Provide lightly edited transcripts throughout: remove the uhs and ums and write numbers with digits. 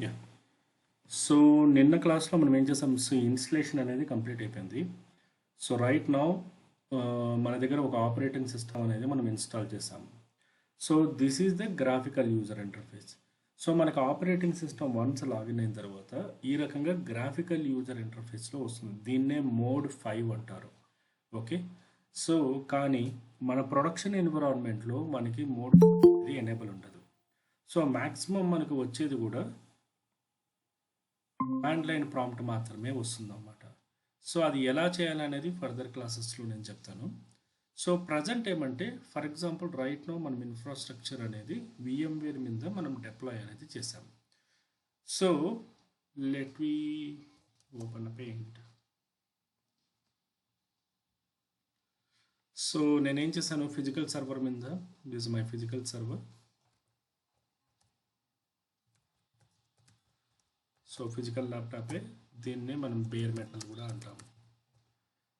Yeah so నిన్న క్లాస్లో మనం ఏం చేసాం? సో ఇన్స్టలేషన్ అనేది కంప్లీట్ అయిపోయింది. సో రైట్ నౌ మన దగ్గర ఒక ఆపరేటింగ్ సిస్టమ్ అనేది మనం ఇన్స్టాల్ చేసాం. So this is the graphical user interface. So మనకు ఆపరేటింగ్ సిస్టమ్ వన్స్ లాగిన్ అయిన తర్వాత ఈ రకంగా గ్రాఫికల్ యూజర్ ఇంటర్ఫేస్లో వస్తుంది. దీన్నే మోడ్ 5 అంటారు. ఓకే, సో కానీ మన ప్రొడక్షన్ ఎన్విరాన్మెంట్లో మనకి మోడ్ అనేది ఎనేబుల్ ఉండదు. సో మ్యాక్సిమం మనకు వచ్చేది కూడా కమాండ్ లైన్ ప్రాంప్ట్ మాత్రమే వస్తుందన్నమాట. సో అది ఎలా చేయాలనేది ఫర్దర్ క్లాసెస్లో నేను చెప్తాను. సో ప్రజెంట్ ఏమంటే, ఫర్ ఎగ్జాంపుల్ రైట్ నో మనం ఇన్ఫ్రాస్ట్రక్చర్ అనేది VMware మీద మనం డిప్లాయ్ అనేది చేసాం. So let we open paint. So నేనేం చేశాను, ఫిజికల్ సర్వర్ మీద, this my physical server. So physical ల్యాప్టాపే, దీన్నే మనం బేర్ మెటల్ కూడా అంటాం.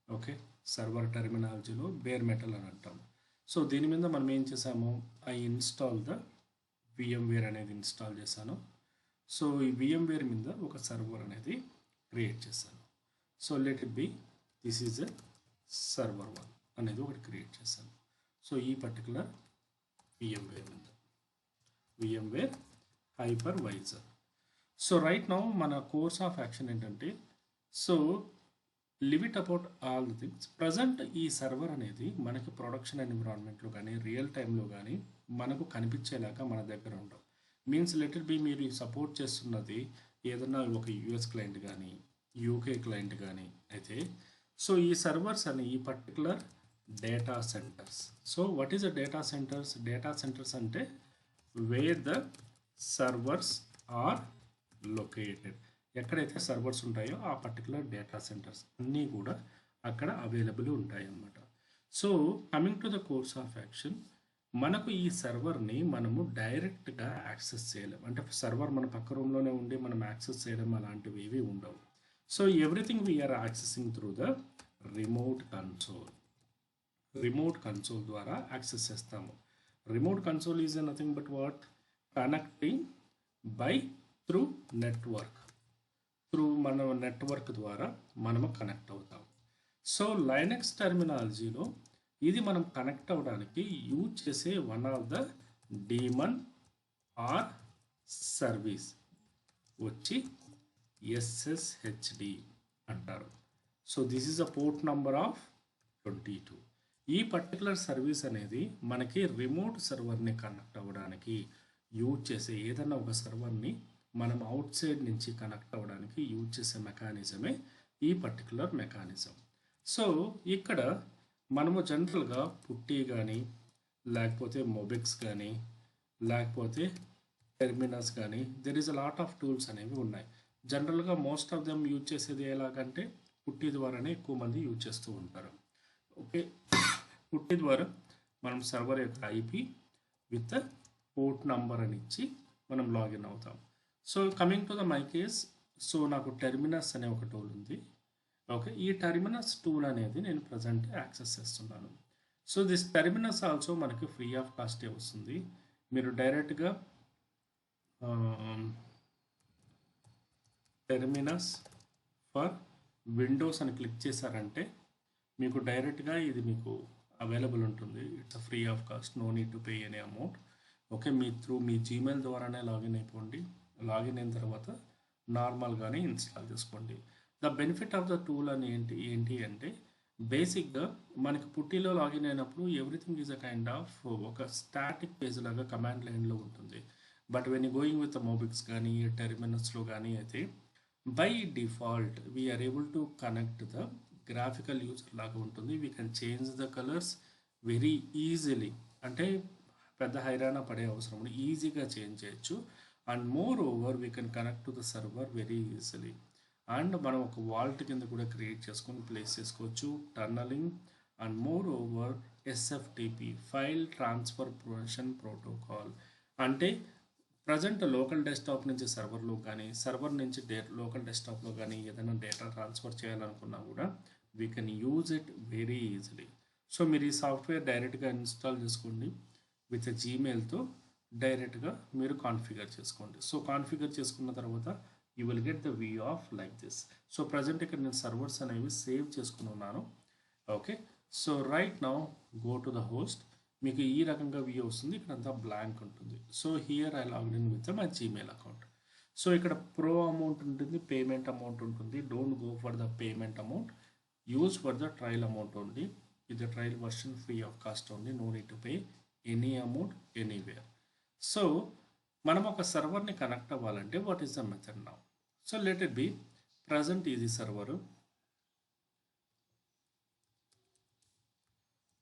ఓకే, సర్వర్ టెర్మినాలజీలో బేర్ మెటల్ అని అంటాం. సో దీని మీద మనం ఏం చేసాము, ఐ ఇన్స్టాల్ ద VMware అనేది ఇన్స్టాల్ చేశాను. సో ఈ VMware మీద ఒక సర్వర్ అనేది క్రియేట్ చేశాను. So let it B this is a server 1 అనేది ఒకటి క్రియేట్ చేశాను. సో ఈ పర్టికులర్ VMware మీద VMware hypervisor. So right now మన కోర్స్ ఆఫ్ యాక్షన్ ఏంటంటే, so live it about all the things. Present ఈ సర్వర్ అనేది మనకి ప్రొడక్షన్ ఎన్విరాన్మెంట్లో కానీ రియల్ టైంలో కానీ మనకు కనిపించేలాగా మన దగ్గర ఉండవు. మీన్స్ లెటర్ బి మీరు సపోర్ట్ చేస్తున్నది ఏదన్నా ఒక US క్లయింట్ కానీ UK క్లయింట్ కానీ అయితే, సో ఈ సర్వర్స్ అని ఈ particular data centres. So what is the data centres? Data centres అంటే where the servers are located. ఎక్కడైతే సర్వర్స్ ఉంటాయో ఆ పర్టికులర్ డేటా సెంటర్స్ అన్నీ కూడా అక్కడ అవైలబుల్ ఉంటాయి అన్నమాట. So coming to the course of action, మనకు ఈ సర్వర్ని మనము డైరెక్ట్గా యాక్సెస్ చేయలేం. అంటే సర్వర్ మన పక్క రూమ్లోనే ఉండి మనం యాక్సెస్ చేయడం అలాంటివి ఏవి ఉండవు. So everything we're accessing through the remote console. Remote console ద్వారా యాక్సెస్ చేస్తాము. Remote console is nothing but what? Connecting by through network. Through మన నెట్వర్క్ ద్వారా మనము కనెక్ట్ అవుతాం. సో లైనక్స్ టెర్మినాలజీలో ఇది మనం కనెక్ట్ అవ్వడానికి యూజ్ చేసే one of the demon or service వచ్చి SSHD అంటారు. So this is a port number of 22. ఈ పర్టికులర్ సర్వీస్ అనేది మనకి రిమోట్ సర్వర్ని కనెక్ట్ అవ్వడానికి యూజ్ చేసే, ఏదన్నా ఒక సర్వర్ని మనం అవుట్ సైడ్ నుంచి కనెక్ట్ అవ్వడానికి యూజ్ చేసే మెకానిజమే ఈ పర్టికులర్ మెకానిజం. సో ఇక్కడ మనము జనరల్గా పుట్టి కానీ లేకపోతే మొబిక్స్ కానీ లేకపోతే టెర్మినస్ కానీ there is a lot of tools అనేవి ఉన్నాయి. జనరల్గా మోస్ట్ ఆఫ్ దెమ్ యూజ్ చేసేది ఎలాగంటే పుట్టి ద్వారానే ఎక్కువ మంది యూజ్ చేస్తూ ఉంటారు. ఓకే, పుట్టి ద్వారా మనం సర్వర్ యొక్క IP విత్ పోర్ట్ నంబర్ అని ఇచ్చి మనం లాగిన్ అవుతాం. So coming to the my case, so నాకు టెర్మినస్ అనే ఒక టూల్ ఉంది. ఓకే, ఈ టెర్మినస్ టూల్ అనేది నేను ప్రజెంట్ యాక్సెస్ చేస్తున్నాను. సో దిస్ టెర్మినస్ ఆల్సో మనకి ఫ్రీ ఆఫ్ కాస్టే వస్తుంది. మీరు డైరెక్ట్గా టెర్మినస్ ఫర్ విండోస్ అని క్లిక్ చేశారంటే మీకు డైరెక్ట్గా ఇది మీకు అవైలబుల్ ఉంటుంది. It's free of cost, no need to pay any amount. Okay, మీ జీమెయిల్ ద్వారానే లాగిన్ అయిపోండి. లాగిన్ అయిన తర్వాత నార్మల్గానే ఇన్స్టాల్ చేసుకోండి. The benefit of the tool అని ఏంటి అంటే, బేసిక్గా మనకి పుట్టిలో లాగిన్ అయినప్పుడు everything is a kind of ఒక స్టాటిక్ పేజ్ లాగా కమాండ్ లైన్లో ఉంటుంది. But when you going with మొబిక్స్ కానీ టెర్మినల్స్లో కానీ అయితే by default we're able to connect the graphical user లాగా ఉంటుంది. We can change the colours very easily. అంటే పెద్ద హైరాణ పడే అవసరం ఉంది, ఈజీగా చేంజ్ చేయొచ్చు. And moreover we can connect to the server very easily. And మనం ఒక వాల్ట్ కింద కూడా క్రియేట్ చేసుకొని ప్లేస్ చేసుకోవచ్చు. Tunnelling and moreover SFTP file transformation protocol అంటే ప్రజెంట్ లోకల్ డెస్క్టాప్ నుంచి సర్వర్లో కానీ సర్వర్ నుంచి లోకల్ డెస్క్టాప్లో కానీ ఏదైనా డేటా ట్రాన్స్ఫర్ చేయాలనుకున్నా కూడా we can use it very easily. So మీరు ఈ సాఫ్ట్వేర్ డైరెక్ట్గా ఇన్స్టాల్ చేసుకోండి విత్ జీమెయిల్తో. డైరెక్ట్గా మీరు కాన్ఫిగర్ చేసుకోండి. సో కాన్ఫిగర్ చేసుకున్న తర్వాత you will get the view of like this. So present ఇక్కడ నేను సర్వర్స్ అనేవి సేవ్ చేసుకుని ఉన్నాను. Okay, so right now go to the host. మీకు ఈ రకంగా వ్యూ వస్తుంది, ఇక్కడ అంతా బ్లాంక్ ఉంటుంది. So here I logged in with my Gmail account. So ఇక్కడ ప్రో అమౌంట్ ఉంటుంది, పేమెంట్ అమౌంట్ ఉంటుంది. Don't go for the payment amount, use for the trial amount only. ఇది trial version, free of cost only, no need to pay any amount anywhere. So మనం ఒక సర్వర్ని connect అవ్వాలంటే what is the method now? So let it be present ఇది server.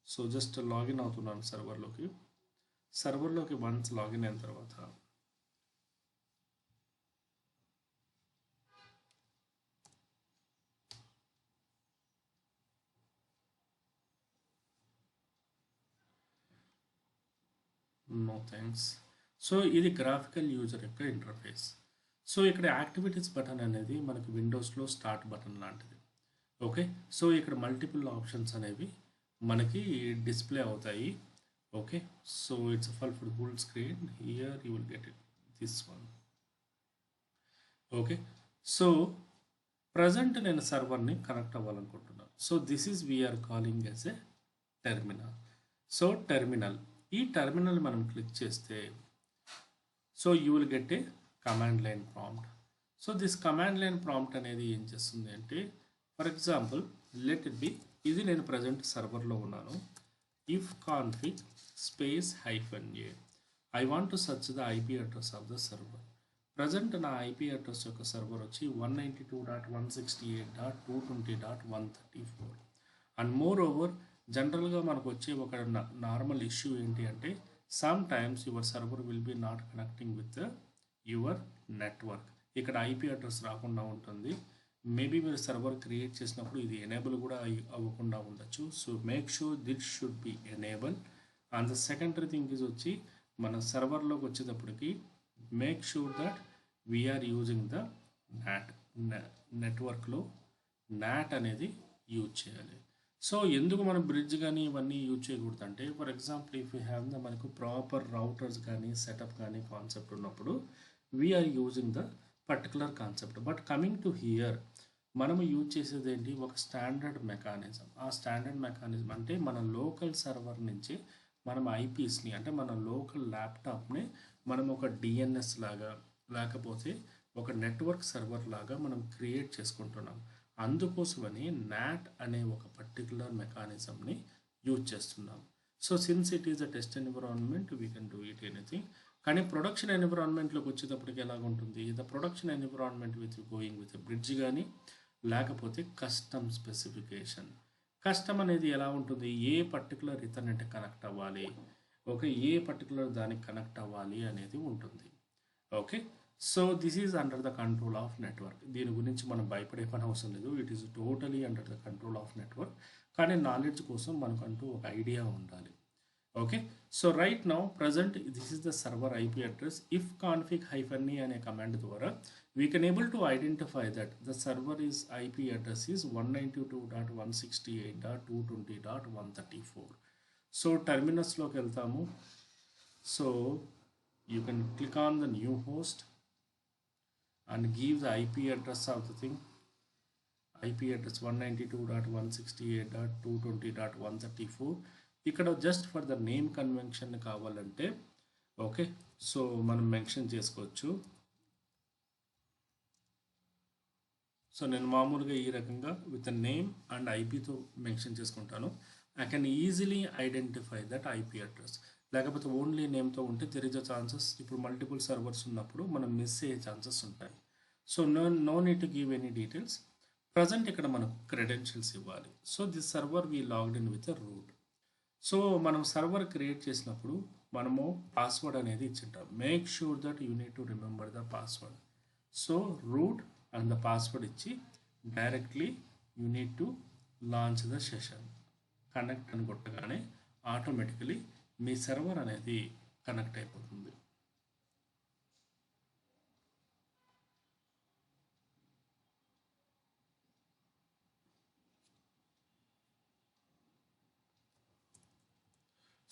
So just login అవుతున్నాను సర్వర్లోకి. సర్వర్లోకి once login అయిన తర్వాత నో థ్యాంక్స్. సో ఇది గ్రాఫికల్ యూజర్ యొక్క ఇంటర్ఫేస్. సో ఇక్కడ యాక్టివిటీస్ బటన్ అనేది మనకి విండోస్లో స్టార్ట్ బటన్ లాంటిది. ఓకే, సో ఇక్కడ మల్టిపుల్ ఆప్షన్స్ అనేవి మనకి డిస్ప్లే అవుతాయి. Okay, so it's full screen. Here you will get it this one. Okay, so present నేను సర్వర్ని కనెక్ట్ అవ్వాలనుకుంటున్నాను. So this is we're calling as a terminal. So terminal, ఈ terminal మనం click చేస్తే so you will get a command line prompt. So this command line prompt అనేది ఏం చేస్తుంది అంటే, for example let it be, ఇది నేను ప్రజెంట్ సర్వర్లో ఉన్నాను. Ifconfig space -a I want to search the IP address of the server. Present నా IP address యొక్క సర్వర్ వచ్చి 192.168.220.134. అండ్ మోర్ ఓవర్ జనరల్గా మనకు వచ్చే ఒక నార్మల్ ఇష్యూ ఏంటి అంటే, some times your server will be not connecting with your network. ఇక్కడ ఐపీ అడ్రస్ రాకుండా ఉంటుంది. మేబీ మీరు సర్వర్ క్రియేట్ చేసినప్పుడు ఇది ఎనేబుల్ కూడా అవ్వకుండా ఉండొచ్చు. So make sure this should be enable. And the secondary thing is వచ్చి మన సర్వర్లోకి వచ్చేటప్పటికి make sure that we're using the నెట్వర్క్లో నాట్ అనేది యూజ్ చేయాలి. సో ఎందుకు మనం బ్రిడ్జ్ కానీ ఇవన్నీ యూజ్ చేయకూడదు అంటే, for example if you have the మనకు ప్రాపర్ రౌటర్స్ కానీ సెటప్ కానీ కాన్సెప్ట్ ఉన్నప్పుడు we're using the particular concept. But coming to here మనము యూజ్ చేసేది ఏంటి, ఒక స్టాండర్డ్ మెకానిజం. ఆ స్టాండర్డ్ మెకానిజం అంటే మన లోకల్ సర్వర్ నుంచి మనం ఐపీస్ని, అంటే మన లోకల్ ల్యాప్టాప్ని మనం ఒక డిఎన్ఎస్ లాగా లేకపోతే ఒక నెట్వర్క్ సర్వర్ లాగా మనం క్రియేట్ చేసుకుంటున్నాం. అందుకోసమని నాట్ అనే ఒక పర్టికులర్ మెకానిజంని యూజ్ చేస్తున్నాం. So since it is a test environment we can do it anything. కానీ ప్రొడక్షన్ ఎన్విరాన్మెంట్లోకి వచ్చేటప్పటికి ఎలాగ ఉంటుంది, the production environment with going with bridge కానీ లేకపోతే కస్టమ్ స్పెసిఫికేషన్. కస్టమ్ అనేది ఎలా ఉంటుంది, ఏ పర్టికులర్ ఇథర్నెట్ కనెక్ట్ అవ్వాలి, ఓకే, ఏ పర్టికులర్ దానికి కనెక్ట్ అవ్వాలి అనేది ఉంటుంది. Okay, so this is under the control of network. దీని గురించి మనం భయపడే పని అవసరం లేదు. It is totally under the control of network. కానీ నాలెడ్జ్ కోసం మనకంటూ ఒక ఐడియా ఉండాలి. Okay, so right now present this is the server IP address. Ifconfig -a అనే కమాండ్ ద్వారా we can able to identify that the server is IP address is 192.168.220.134. So టెర్మినల్స్లోకి వెళ్తాము. So you can click on the new host and give the IP address of the thing. IP address 192.168.220.134. ఇక్కడ just for the name convention కావాలంటే okay, so మనం mention చేసుకోవచ్చు. So నేను మామూలుగా ఈ రకంగా విత్ నేమ్ అండ్ ఐపీతో మెన్షన్ చేసుకుంటాను. I can easily identify that IP address. లేకపోతే ఓన్లీ నేమ్తో ఉంటే దెర్ ఇస్ అ ఛాన్సెస్, ఇప్పుడు మల్టిపుల్ సర్వర్స్ ఉన్నప్పుడు మనం మిస్ అయ్యే ఛాన్సెస్ ఉంటాయి. So no need to give any details. Present ఇక్కడ మనకు క్రెడెన్షియల్స్ ఇవ్వాలి. So this server we logged in with a route. So మనం సర్వర్ క్రియేట్ చేసినప్పుడు మనము పాస్వర్డ్ అనేది ఇచ్చింటాం. Make sure that you need to remember the password. So root and the password ఇచ్చి directly you need to launch the session. Connect అని కొట్టగానే automatically మీ server అనేది కనెక్ట్ అయిపోతుంది.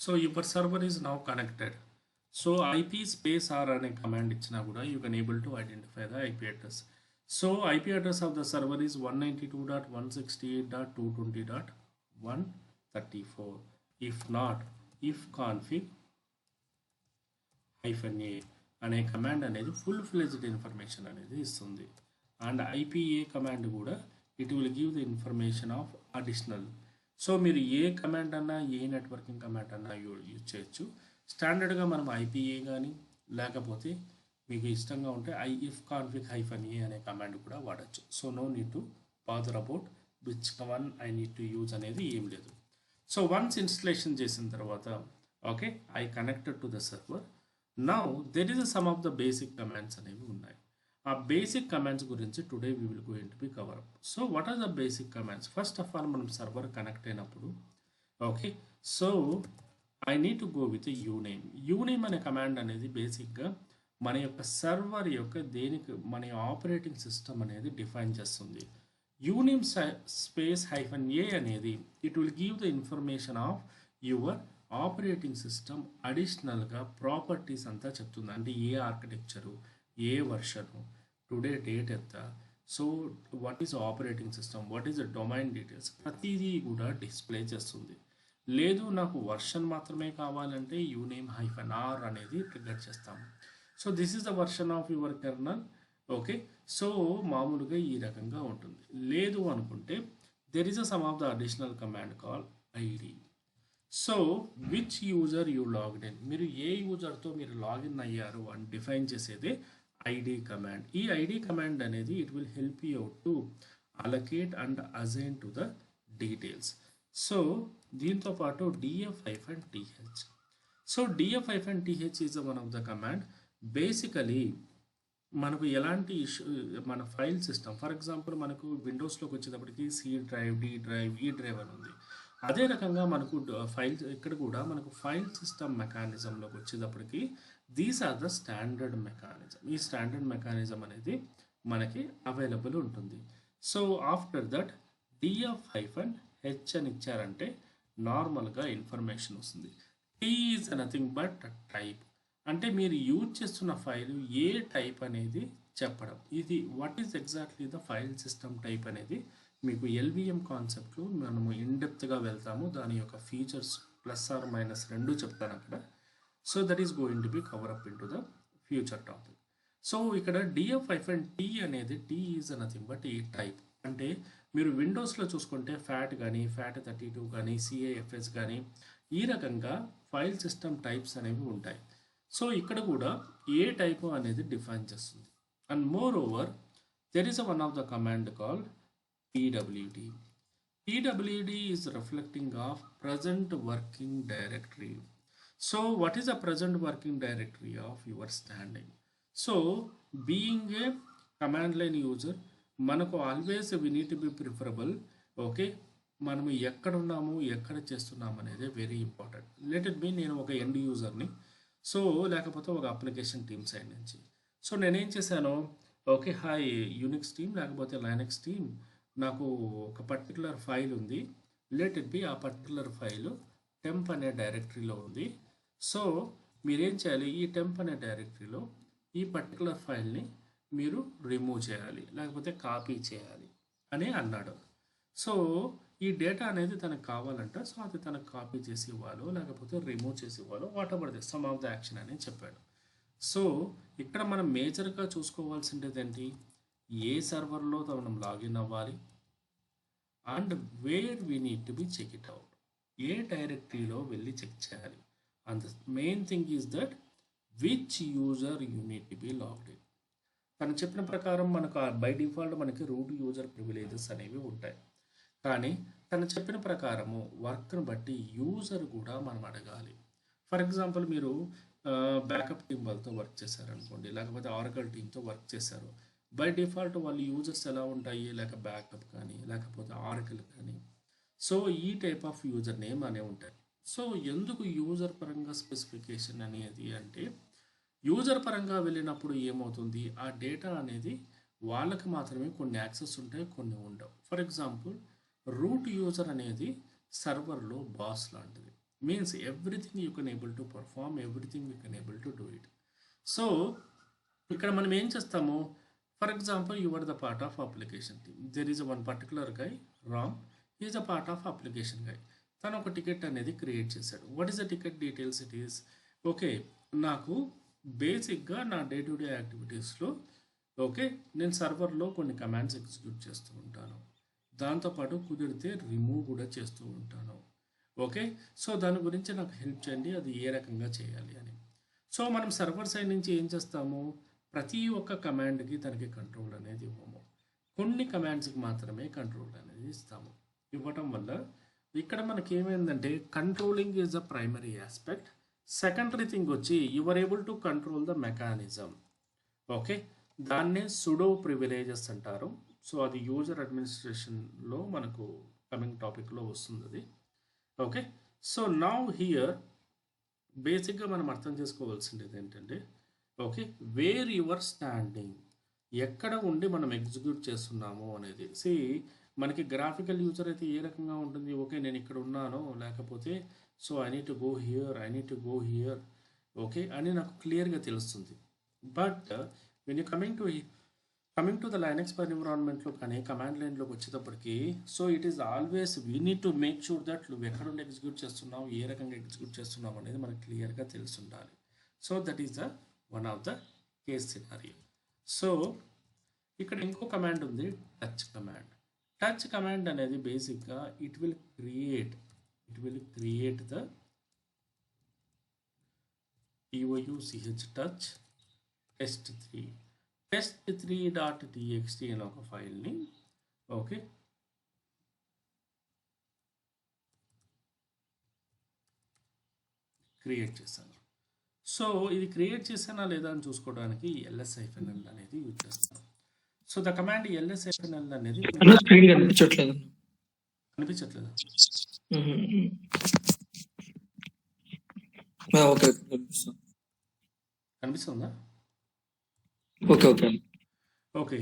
So your server is now connected. So IP space r అనే command ఇచ్చినా కూడా you can able to identify the IP address. So IP address of the server is 192.168.220.134. If not, if config -a అనే command అనేది full fledged information అనేది ఇస్తుంది. And IPA command కూడా it will give the information of additional. So మీరు ఏ command అన్నా, ఏ networking command అన్నా use చేయొచ్చు. స్టాండర్డ్గా మనం ఐపీఏ కానీ లేకపోతే మీకు ఇష్టంగా ఉంటే if config -a అనే కమాండ్ కూడా వాడచ్చు. So no need to bother about which one I need to use అనేది ఏం లేదు. సో వన్స్ ఇన్స్టలేషన్ చేసిన తర్వాత okay, I connected to the server. Now there is some of the basic commands అనేవి ఉన్నాయి. ఆ బేసిక్ కమాండ్స్ గురించి today we will going to be cover up. So what are the basic commands? First of all మనం server connect అయినప్పుడు okay, so I need to go with uname. Uname అనే command అనేది బేసిక్గా మన యొక్క server యొక్క మన ఆపరేటింగ్ సిస్టమ్ అనేది డిఫైన్ చేస్తుంది. యూనేమ్ స్పేస్ -a అనేది it will give the information of your operating system. అడిషనల్గా ప్రాపర్టీస్ అంతా చెప్తుంది. అంటే ఏ ఆర్కిటెక్చరు, ఏ వర్షను, టుడే డేట్ ఎంత, so what is operating system, what is the domain details, ప్రతిదీ కూడా డిస్ప్లే చేస్తుంది. లేదు నాకు వర్షన్ మాత్రమే కావాలంటే యూనేమ్ -r అనేది ట్రిగ్గర్ చేస్తాము. So this is the version of your kernel. Okay, so మామూలుగా ఈ రకంగా ఉంటుంది. లేదు అనుకుంటే there is a some of the additional command call ID. So which user you logged in, మీరు ఏ యూజర్తో మీరు లాగిన్ అయ్యారు అని డిఫైన్ చేసేదే ఐడి కమాండ్. ఈ ఐడి కమాండ్ అనేది it will help you out to allocate and assign to the details. So దీంతో పాటు df-th. So df-th is one of the command. Basically మనకు ఎలాంటి ఇష్యూ, మన ఫైల్ సిస్టమ్ ఫర్ ఎగ్జాంపుల్ మనకు విండోస్లోకి వచ్చేటప్పటికి C drive, D drive, ఈ drive అని ఉంది. అదే రకంగా మనకు ఫైల్ ఇక్కడ కూడా మనకు ఫైల్ సిస్టమ్ మెకానిజంలోకి వచ్చేటప్పటికి these are the standard mechanism. ఈ స్టాండర్డ్ మెకానిజం అనేది మనకి అవైలబుల్ ఉంటుంది. సో ఆఫ్టర్ దట్ df-h అని ఇచ్చారంటే నార్మల్గా ఇన్ఫర్మేషన్ వస్తుంది. T is nothing but type, అంటే మీరు యూజ్ చేస్తున్న ఫైల్ ఏ టైప్ అనేది చెప్పడం. ఇది what is exactly the file system type అనేది మీకు ఎల్విఎం కాన్సెప్ట్లో మనము ఇన్డెప్త్గా వెళ్తాము. దాని యొక్క ఫీచర్స్ ప్లస్ ఆర్ మైనస్ రెండు చెప్తాను అక్కడ. So that is going to be cover up in to the future topic. So ఇక్కడ df-t అనేది టీ ఈజ్ నథింగ్ బట్ ఈ టైప్. అంటే మీరు విండోస్లో చూసుకుంటే ఫ్యాట్ కానీ, FAT32 కానీ, CAFS కానీ ఈ రకంగా ఫైల్ సిస్టమ్ టైప్స్ అనేవి ఉంటాయి. సో ఇక్కడ కూడా ఏ టైపు అనేది డిఫైన్ చేస్తుంది. And more over there is one of the command called pwd. pwd is reflecting of present working directory. So what is the present working directory of your standing? So being a command line user మనకు always we need to be preferable. Okay, మనము ఎక్కడ ఉన్నాము, ఎక్కడ చేస్తున్నాము అనేది very important. Let it be నేను ఒక end యూజర్ని, సో లేకపోతే ఒక అప్లికేషన్ టీమ్ సైడ్ నుంచి. సో నేనేం చేశాను, ఓకే హాయ్ యూనిక్స్ టీమ్ లేకపోతే లైనక్స్ టీమ్, నాకు ఒక పర్టికులర్ ఫైల్ ఉంది. లెట్ ఇట్ బి ఆ పర్టికులర్ ఫైల్ టెంప్ అనే డైరెక్టరీలో ఉంది. సో మీరేం చేయాలి, ఈ టెంప్ అనే డైరెక్టరీలో ఈ పర్టికులర్ ఫైల్ని మీరు రిమూవ్ చేయాలి, లేకపోతే కాపీ చేయాలి అని అన్నాడు. సో ఈ డేటా అనేది తనకు కావాలంట. సో అది తనకు కాపీ చేసి ఇవ్వాలో లేకపోతే రిమూవ్ చేసి ఇవ్వాలో what ever the some of the action అని చెప్పాడు. సో ఇక్కడ మనం మేజర్గా చూసుకోవాల్సింది ఏంటి, ఏ సర్వర్లో మనం లాగిన్ అవ్వాలి and where we need to be check it out, a డైరెక్టరీలో వెళ్ళి చెక్ చేయాలి. And the main thing is that which user you need to be logged in. తను చెప్పిన ప్రకారం మనకు బై డిఫాల్ట్ మనకి రూట్ యూజర్ ప్రివిలేజెస్ అనేవి ఉంటాయి. కానీ తను చెప్పిన ప్రకారము వర్క్ను బట్టి యూజర్ కూడా మనం అడగాలి. ఫర్ ఎగ్జాంపుల్ మీరు బ్యాకప్ టీం వాళ్ళతో వర్క్ చేశారనుకోండి, లేకపోతే ఆరకల్ టీంతో వర్క్ చేశారు. బై డిఫాల్ట్ వాళ్ళు యూజర్స్ ఎలా ఉంటాయి, లేక బ్యాకప్ కానీ లేకపోతే ఆరకల్ కానీ, సో ఈ టైప్ ఆఫ్ యూజర్ నేమ్ అనేవి ఉంటాయి. సో ఎందుకు యూజర్ పరంగా స్పెసిఫికేషన్ అనేది అంటే, యూజర్ పరంగా వెళ్ళినప్పుడు ఏమవుతుంది, ఆ డేటా అనేది వాళ్ళకి మాత్రమే కొన్ని యాక్సెస్ ఉంటాయి, కొన్ని ఉండవు. ఫర్ ఎగ్జాంపుల్ రూట్ యూజర్ అనేది సర్వర్లో బాస్ లాంటిది. Means everything you can able to perform, everything you can able to do it. So ఇక్కడ మనం ఏం చేస్తాము, for example you are the part of application team, there is one particular guy Ram, is a part of application guy. తను ఒక ticket అనేది create చేశాడు. What is the ticket details? It is okay, నాకు బేసిక్గా నా డే టు డే యాక్టివిటీస్లో okay నేను సర్వర్లో కొన్ని కమాండ్స్ ఎగ్జిక్యూట్ చేస్తూ ఉంటాను, దాంతోపాటు కుదిరితే రిమూవ్ కూడా చేస్తూ ఉంటాను. ఓకే, సో దాని గురించి నాకు హెల్ప్ చేయండి, అది ఏ రకంగా చేయాలి అని. సో మనం సర్వర్ సైడ్ నుంచి ఏం చేస్తాము, ప్రతి ఒక్క కమాండ్కి తనకి కంట్రోల్ అనేది ఇవ్వము, కొన్ని కమాండ్స్కి మాత్రమే కంట్రోల్ అనేది ఇస్తాము. ఇవ్వటం వల్ల ఇక్కడ మనకి ఏమైందంటే controlling is the primary aspect. Secondary thing వచ్చి you are able to control the mechanism. Okay, దాన్నే సుడో ప్రివిలేజెస్ అంటారు. సో అది యూజర్ అడ్మినిస్ట్రేషన్లో మనకు కమింగ్ టాపిక్లో వస్తుంది అది. ఓకే, సో నౌ హియర్ బేసిక్గా మనం అర్థం చేసుకోవాల్సింది ఏంటంటే ఓకే వేర్ యువర్ స్టాండింగ్, ఎక్కడ ఉండి మనం ఎగ్జిక్యూట్ చేస్తున్నాము అనేది. సి మనకి గ్రాఫికల్ యూజర్ అయితే ఏ రకంగా ఉంటుంది, ఓకే నేను ఇక్కడ ఉన్నాను, లేకపోతే so I need to go here, I need to go here okay అని నాకు క్లియర్గా తెలుస్తుంది. But when you coming to the Linux ఎన్విరాన్మెంట్లో కానీ కమాండ్ లైన్లోకి వచ్చేటప్పటికి so it is always we need to make sure that నువ్వు ఎక్కడ ఉండి ఎగ్జిక్యూట్ చేస్తున్నావు, ఏ రకంగా ఎగ్జిక్యూట్ చేస్తున్నావు అనేది మనకు క్లియర్గా తెలిసి ఉండాలి. So that is the one of the case scenario. So ఇక్కడ ఇంకో కమాండ్ ఉంది, టచ్ కమాండ్. టచ్ కమాండ్ అనేది బేసిక్గా it will create the touch touch test3.txt అనే ఒక ఫైల్ని ఓకే క్రియేట్ చేశాను. సో ఇది క్రియేట్ చేశానా లేదా అని చూసుకోవడానికి ls-l అనేది యూజ్ చేస్తాను. సో ద కమాండ్ ls-l అనేది కనిపించట్లేదు. కనిపిస్తుందా? ఓకే,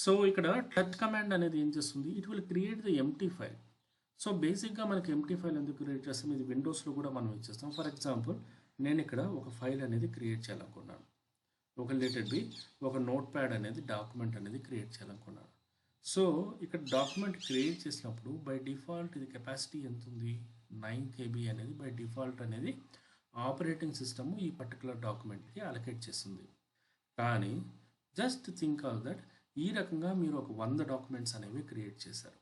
సో ఇక్కడ టచ్ కమాండ్ అనేది ఏం చేస్తుంది, it will create the empty file. So బేసిక్గా మనకి ఎంప్టీ ఫైల్ ఎందుకు క్రియేట్ చేస్తాం, ఇది విండోస్లో కూడా మనం ఇచ్చేస్తాం. ఫర్ ఎగ్జాంపుల్ నేను ఇక్కడ ఒక ఫైల్ అనేది క్రియేట్ చేయాలనుకున్నాను, ఒక ఒక నోట్ ప్యాడ్ అనేది డాక్యుమెంట్ అనేది క్రియేట్ చేయాలనుకున్నాను. సో ఇక్కడ డాక్యుమెంట్ క్రియేట్ చేసినప్పుడు బై డిఫాల్ట్ ఇది కెపాసిటీ ఎంత ఉంది, 9 KB అనేది బై డిఫాల్ట్ అనేది ఆపరేటింగ్ సిస్టమ్ ఈ పర్టికులర్ డాక్యుమెంట్కి అలొకేట్ చేస్తుంది. కానీ జస్ట్ థింక్ ఆఫ్ దట్ ఈ రకంగా మీరు ఒక 100 డాక్యుమెంట్స్ అనేవి క్రియేట్ చేశారు,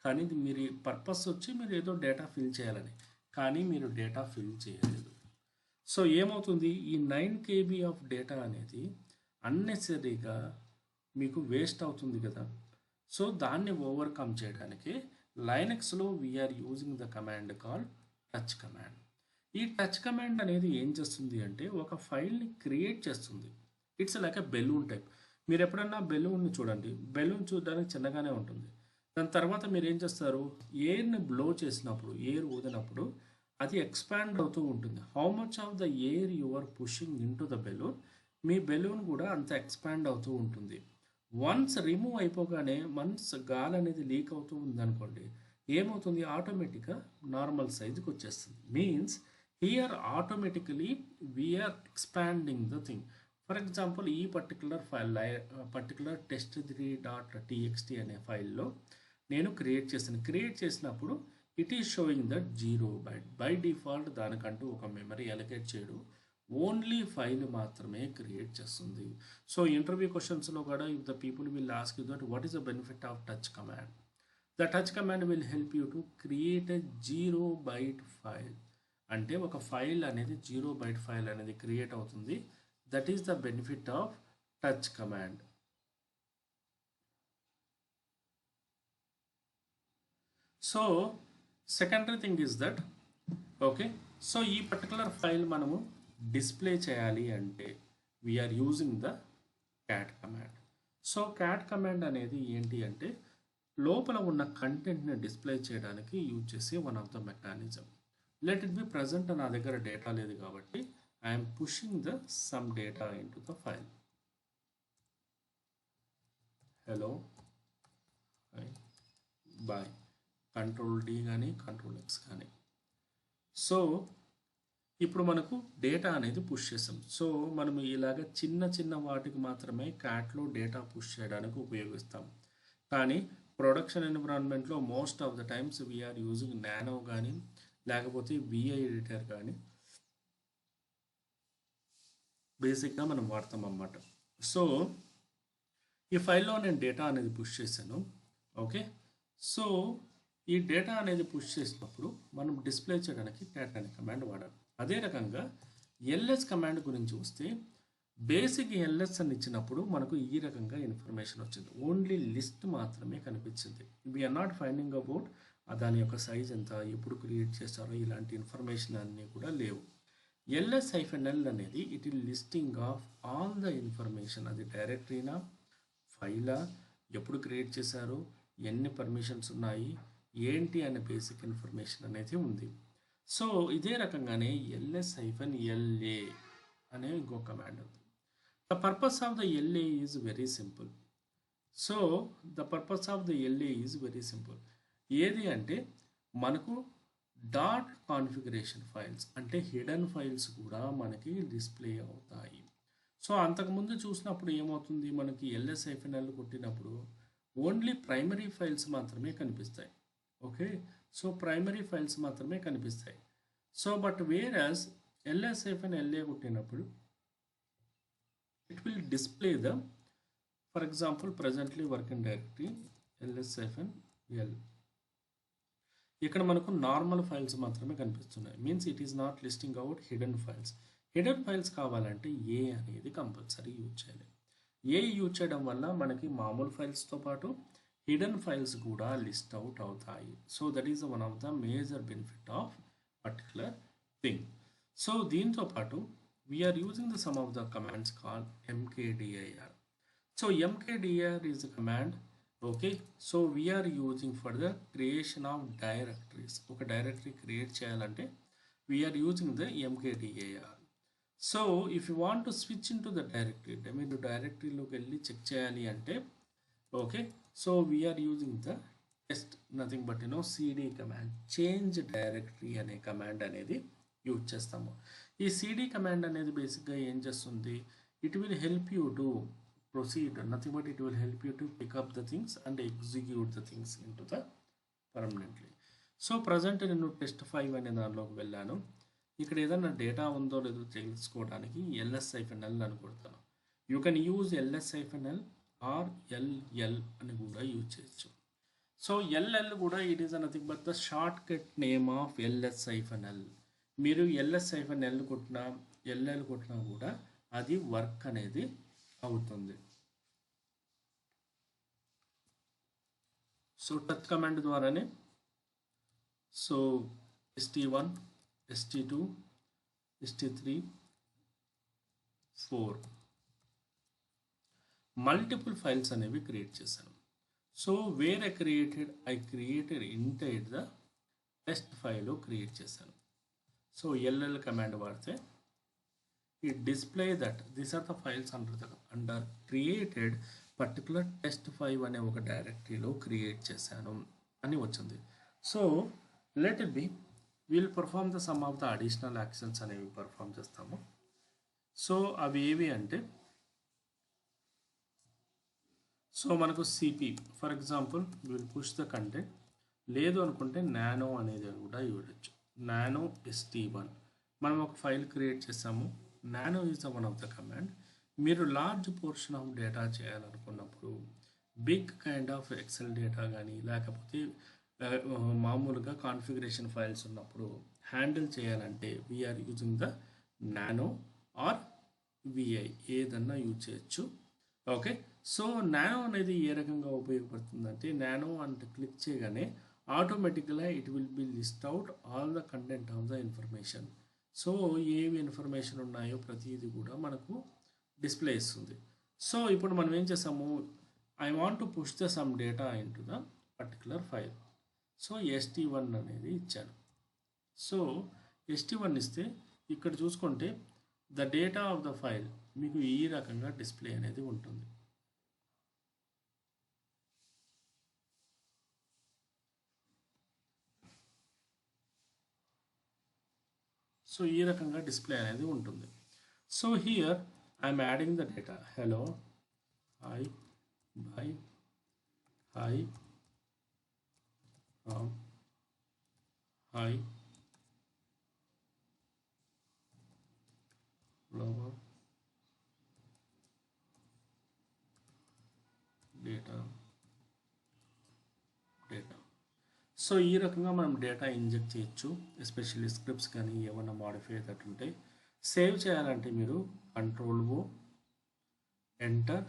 కానీ మీరు పర్పస్ వచ్చి మీరు ఏదో డేటా ఫిల్ చేయాలని, కానీ మీరు డేటా ఫిల్ చేయలేదు. సో ఏమవుతుంది, ఈ 9 KB ఆఫ్ డేటా అనేది అన్నెసరీగా మీకు వేస్ట్ అవుతుంది కదా. సో దాన్ని ఓవర్కమ్ చేయడానికి లైనక్స్లో we're using the command call touch command. ఈ టచ్ కమాండ్ అనేది ఏం చేస్తుంది అంటే ఒక ఫైల్ని క్రియేట్ చేస్తుంది. It's like a balloon type. మీరు ఎప్పుడన్నా బెలూన్ని చూడండి, బెలూన్ చూడడానికి చిన్నగానే ఉంటుంది. దాని తర్వాత మీరు ఏం చేస్తారు, ఎయిర్ని బ్లో చేసినప్పుడు, ఎయిర్ ఊదినప్పుడు అది ఎక్స్పాండ్ అవుతూ ఉంటుంది. How much of the air you are pushing in to the balloon, మీ బెలూన్ కూడా అంత ఎక్స్పాండ్ అవుతూ ఉంటుంది. వన్స్ రిమూవ్ అయిపోగానే వన్స్ గాలి అనేది లీక్ అవుతూ ఉందనుకోండి, ఏమవుతుంది, ఆటోమేటిక్గా నార్మల్ సైజుకి వచ్చేస్తుంది. Means here automatically we're expanding the thing. For example ఈ పర్టికులర్ test3.txt అనే ఫైల్లో నేను క్రియేట్ చేసినప్పుడు it is showing that 0 byte. By default దానికంటూ ఒక మెమరీ అలొకేట్ చేయడు, ఓన్లీ ఫైల్ మాత్రమే క్రియేట్ చేస్తుంది. సో ఇంటర్వ్యూ క్వశ్చన్స్లో కూడా if the people will ask you that what is the benefit of touch command, the touch command will help you to create a 0 byte file. అంటే ఒక file అనేది 0 byte file అనేది create అవుతుంది. That is the benefit of touch command. So secondary thing is that okay, so ఈ particular file మనము display చేయాలి అంటే we're using the cat command. So cat command అనేది ఏంటి అంటే లోపల ఉన్న కంటెంట్ని డిస్ప్లే చేయడానికి యూజ్ చేసే one of the mechanism. Let it be present నా దగ్గర డేటా లేదు కాబట్టి I'm pushing the some data in to the file. Hello boy, Ctrl D కానీ Ctrl X కానీ. సో ఇప్పుడు మనకు డేటా అనేది పుష్ చేస్తాం. సో మనం ఇలాగ చిన్న చిన్న వాటికి మాత్రమే క్యాట్లో డేటా పుష్ చేయడానికి ఉపయోగిస్తాం. కానీ ప్రొడక్షన్ ఎన్విరాన్మెంట్లో most of the times we're using nano కానీ లేకపోతే విఐ ఎడిటర్ కానీ బేసిక్గా మనం వాడతాం అన్నమాట. సో ఈ ఫైల్లో నేను డేటా అనేది పుష్ చేశాను. ఓకే, సో ఈ డేటా అనేది పుష్ చేసినప్పుడు మనం డిస్ప్లే చేయడానికి క్యాట్ అనే కమాండ్ వాడాలి. అదే రకంగా ఎల్ఎస్ కమాండ్ గురించి వస్తే బేసిక్ ఎల్ఎస్ అని ఇచ్చినప్పుడు మనకు ఈ రకంగా ఇన్ఫర్మేషన్ వచ్చింది. ఓన్లీ లిస్ట్ మాత్రమే కనిపించింది. వీఆర్ నాట్ ఫైండింగ్ అబౌట్ దాని యొక్క సైజ్ ఎంత, ఎప్పుడు క్రియేట్ చేస్తారో ఇలాంటి ఇన్ఫర్మేషన్ అన్నీ కూడా లేవు. ls-l అనేది it is listing of all the information. అది డైరెక్టరీనా, ఫైలా, ఎప్పుడు క్రియేట్ చేశారు, ఎన్ని పర్మిషన్స్ ఉన్నాయి, ఏంటి అనే బేసిక్ ఇన్ఫర్మేషన్ అనేది ఉంది. సో ఇదే రకంగానే ls-la అనే ఇంకో కమాండ్ ఉంది. The purpose of the LA is very simple. So the purpose of the LA is very simple. ఏది అంటే మనకు డాట్ కాన్ఫిగరేషన్ ఫైల్స్ అంటే హిడెన్ ఫైల్స్ కూడా మనకి డిస్ప్లే అవుతాయి. సో అంతకుముందు చూసినప్పుడు ఏమవుతుంది, మనకి ls-l కొట్టినప్పుడు ఓన్లీ ప్రైమరీ ఫైల్స్ మాత్రమే కనిపిస్తాయి. ఓకే, సో ప్రైమరీ ఫైల్స్ మాత్రమే కనిపిస్తాయి. సో బట్ వేరస్ ls-la కొట్టినప్పుడు it will display the, for example presently working directory ls-l. ఇక్కడ మనకు నార్మల్ ఫైల్స్ మాత్రమే కనిపిస్తున్నాయి. Means it is not listing out hidden files. Hidden files కావాలంటే ఏ అనేది కంపల్సరీ యూజ్ చేయాలి. ఏ యూజ్ చేయడం వల్ల మనకి మామూలు ఫైల్స్తో పాటు హిడెన్ ఫైల్స్ కూడా లిస్ట్ అవుట్ అవుతాయి. So that is one of the major benefit of particular thing. So దీంతో పాటు we're using the some of the commands call mkdir. So mkdir is the command. Okay, so we're using for the creation of directories. ఒక directory create చేయాలంటే we're using the mkdir. So if you want to switch in to the directory అంటే మీరు డైరెక్టరీలోకి వెళ్ళి check చేయాలి అంటే okay, so we're using the test nothing but cd command, change directory అనే command అనేది యూజ్ చేస్తాము. ఈ cd కమాండ్ అనేది బేసిక్గా ఏం చేస్తుంది, it will help you to proceed, nothing but it will help you to pick up the things and execute the things into the permanently. So present నేను test5 అనే దానిలోకి వెళ్ళాను. ఇక్కడ ఏదైనా డేటా ఉందో లేదో తెలుసుకోవడానికి ls-l అని కొడతాను. You can use ls-l or ll అని కూడా యూజ్ చేయొచ్చు. సో ll కూడా it is nothing but the short cut name of ls-l. మీరు ls-l కొట్టినా ll కొట్టినా కూడా అది వర్క్ అనేది అవుతుంది. సో టచ్ కమాండ్ ద్వారానే so st1 st2 st3 4 multiple files అనేవి క్రియేట్ చేశాను. So where I created inside the test file create చేశాను. సో ll కమాండ్ వాడితే it display that these are the files under created particular test5 అనే ఒక డైరెక్టరీలో create చేశాను అని వచ్చింది. So let it B, will perform the some of the additional actions అనేవి perform చేస్తాము. సో అవి ఏవి అంటే సో మనకు CP for example will push the content, లేదు అనుకుంటే నానో అనేది కూడా ఇవ్వచ్చు. నానో st1 మనం ఒక ఫైల్ క్రియేట్ చేసాము. Nano is the one of the command. మీరు లార్జ్ పోర్షన్ ఆఫ్ డేటా చేయాలనుకున్నప్పుడు, big kind of excel data కానీ లేకపోతే మామూలుగా కాన్ఫిగరేషన్ ఫైల్స్ ఉన్నప్పుడు హ్యాండిల్ చేయాలంటే we're using the nano or vi ఏదన్నా యూజ్ చేయొచ్చు. ఓకే, సో నానో అనేది ఏ రకంగా ఉపయోగపడుతుందంటే నానో అంటే క్లిక్ చేయగానే ఆటోమేటిక్గా it will be list out all the content of the information. So ఏవి ఇన్ఫర్మేషన్ ఉన్నాయో ప్రతిదీ కూడా మనకు డిస్ప్లే ఇస్తుంది. సో ఇప్పుడు మనం ఏం చేసాము, I want to push the some data in to the particular file. So st1 అనేది ఇచ్చాను. సో st1 ఇస్తే ఇక్కడ చూసుకుంటే the data of the file మీకు ఈ రకంగా డిస్ప్లే అనేది ఉంటుంది. సో ఈ రకంగా డిస్ప్లే అనేది ఉంటుంది. So here I'm adding the data. Hello, hi, by, hi, hi, flower, data, data. So ఈ రకంగా మనం డేటా ఇంజెక్ట్ చేయొచ్చు, ఎస్పెషల్లీ స్క్రిప్ట్స్ కానీ ఏమన్నా మాడిఫై అయ్యేటట్టుంటే. సేవ్ చేయాలంటే మీరు కంట్రోల్-O, ఎంటర్,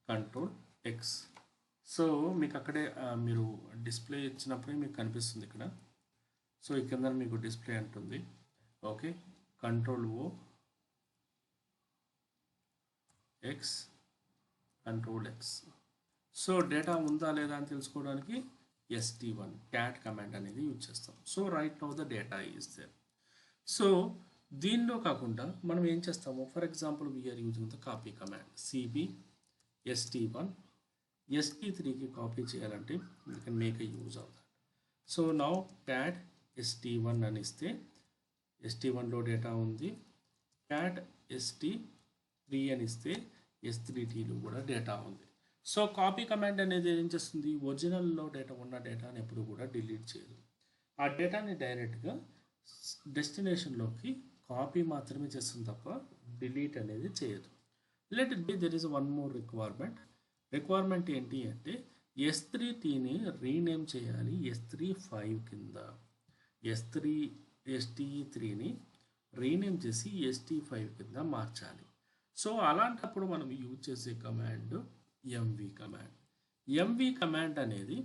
కంట్రోల్-X. సో మీకు అక్కడే మీరు డిస్ప్లే ఇచ్చినప్పుడే మీకు కనిపిస్తుంది ఇక్కడ. సో ఈ కింద మీకు డిస్ప్లే అంటుంది. Okay, control, X, control. So data ఉందా లేదా అని తెలుసుకోవడానికి st1 క్యాట్ కమాండ్ అనేది యూజ్ చేస్తాం. So right now the data is there. So దీనిలో కాకుండా మనం ఏం చేస్తాము, for example we're using the copy command cp st1 st3కి కాపీ చేయాలంటే you can make a use of that. So now cat st1 అని ఇస్తే st1లో డేటా ఉంది, క్యాట్ st3 అని ఇస్తే s3tలో కూడా డేటా ఉంది. సో కాపీ కమాండ్ అనేది ఏం చేస్తుంది, ఒరిజినల్లో డేటా ఉన్న డేటాని ఎప్పుడు కూడా డిలీట్ చేయదు. ఆ డేటాని డైరెక్ట్గా డెస్టినేషన్లోకి కాపీ మాత్రమే చేస్తుంది తప్ప డిలీట్ అనేది చేయదు. Let it B there is one more requirement ఏంటి అంటే s3tని రీనేమ్ చేయాలి s35 కింద. st3ని రీనేమ్ చేసి st5 కింద మార్చాలి. సో అలాంటప్పుడు మనం యూజ్ చేసే కమాండ్ mv కమాండ్ అనేది